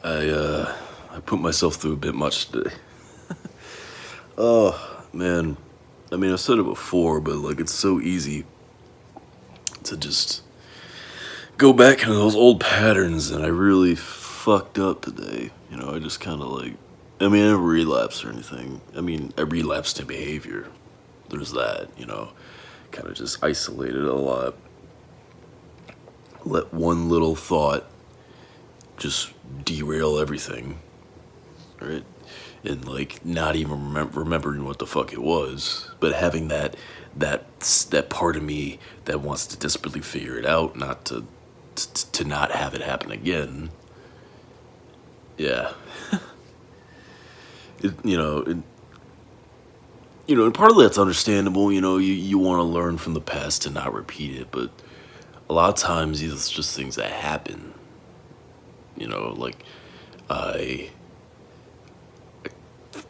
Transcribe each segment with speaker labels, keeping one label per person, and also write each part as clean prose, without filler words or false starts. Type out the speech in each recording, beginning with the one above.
Speaker 1: I put myself through a bit much today. Oh man, I mean I've said it before, but like it's so easy to just go back into those old patterns, and I really fucked up today. I just kind of like, I mean I didn't relapse or anything. I mean I relapsed in behavior. There's that, kind of just isolated a lot. Let one little thought just derail everything, right? And like not even remembering what the fuck it was, but having that part of me that wants to desperately figure it out, not to not have it happen again. Yeah, it, and part of that's understandable. You want to learn from the past to not repeat it, but a lot of times it's just things that happen. Like I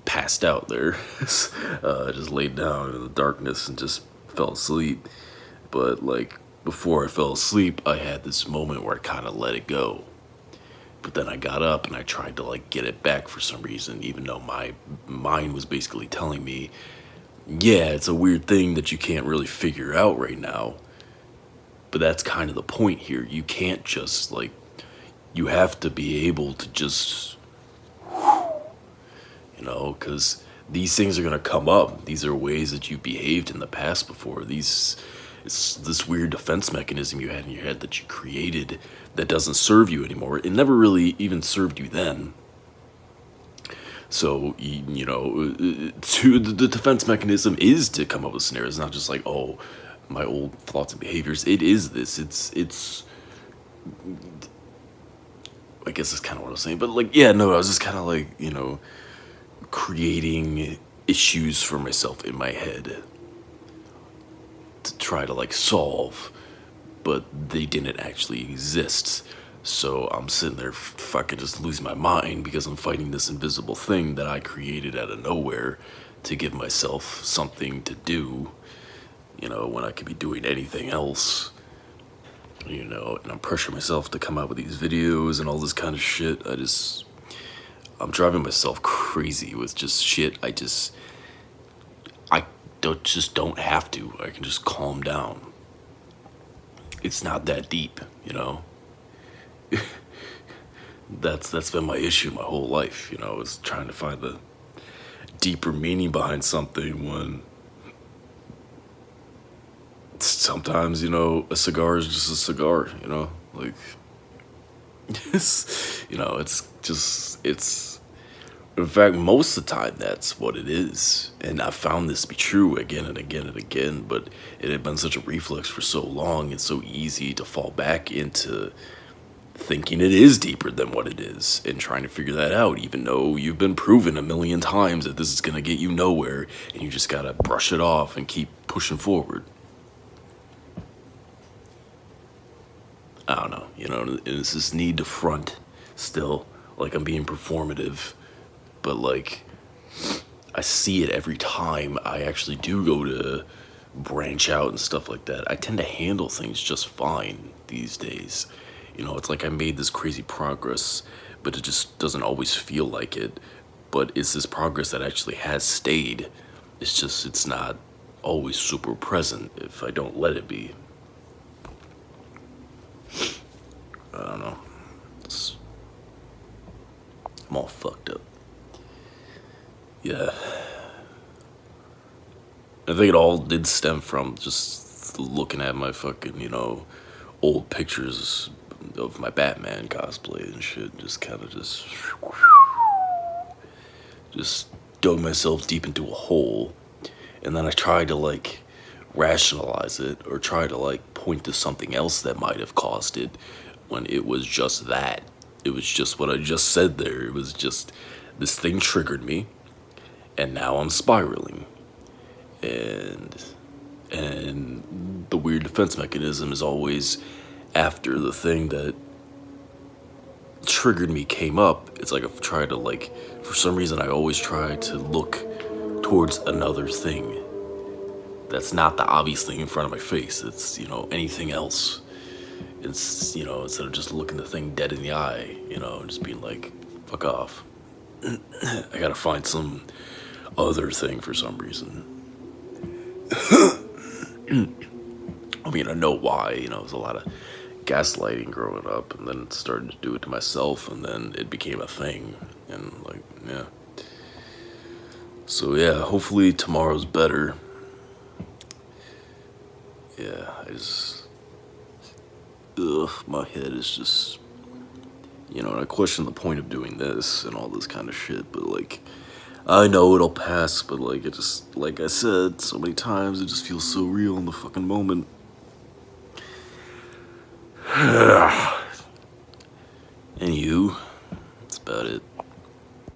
Speaker 1: passed out there. I just laid down in the darkness and just fell asleep. But like before I fell asleep, I had this moment where I kind of let it go. But then I got up and I tried to like get it back for some reason, even though my mind was basically telling me, yeah, it's a weird thing that you can't really figure out right now. But that's kind of the point here. You can't just like, you have to be able to just, because these things are going to come up. These are ways that you behaved in the past before. It's this weird defense mechanism you had in your head that you created that doesn't serve you anymore. It never really even served you then. So, the defense mechanism is to come up with scenarios. It's not just like, oh, my old thoughts and behaviors. It is this. It's I guess that's kind of what I was saying. But like, yeah, no, I was just kind of like, creating issues for myself in my head to try to like solve, but they didn't actually exist. So I'm sitting there fucking just losing my mind because I'm fighting this invisible thing that I created out of nowhere to give myself something to do, when I could be doing anything else. And I'm pressuring myself to come out with these videos and all this kind of shit. I'm driving myself crazy with just shit. I don't have to. I can just calm down. It's not that deep, That's been my issue my whole life, is trying to find the deeper meaning behind something when sometimes, a cigar is just a cigar, like, it's, in fact, most of the time, that's what it is. And I found this to be true again and again and again, but it had been such a reflex for so long, it's so easy to fall back into thinking it is deeper than what it is and trying to figure that out, even though you've been proven a million times that this is going to get you nowhere, and you just got to brush it off and keep pushing forward. I don't know, it's this need to front still, like I'm being performative, but like I see it every time I actually do go to branch out and stuff like that. I tend to handle things just fine these days. It's like I made this crazy progress, but it just doesn't always feel like it. But it's this progress that actually has stayed. It's not always super present if I don't let it be. I don't know. I'm all fucked up. Yeah. I think it all did stem from just looking at my fucking, old pictures of my Batman cosplay and shit. Just kind of just dug myself deep into a hole. And then I tried to like rationalize it or try to like point to something else that might have caused it when it was just that. It was just what I just said there. It was just this thing triggered me, and now I'm spiraling. And the weird defense mechanism is always after the thing that triggered me came up. It's like I've tried to like, for some reason I always try to look towards another thing that's not the obvious thing in front of my face. It's, anything else. It's, instead of just looking the thing dead in the eye, just being like, fuck off. I gotta find some other thing for some reason. I mean, I know why, you know, it was a lot of gaslighting growing up, and then started to do it to myself, and then it became a thing, and like, yeah. So yeah, hopefully tomorrow's better. Yeah, my head is just, you know, and I question the point of doing this and all this kind of shit, but like, I know it'll pass, but like, it just, like I said so many times, it just feels so real in the fucking moment. Anywho, that's about it.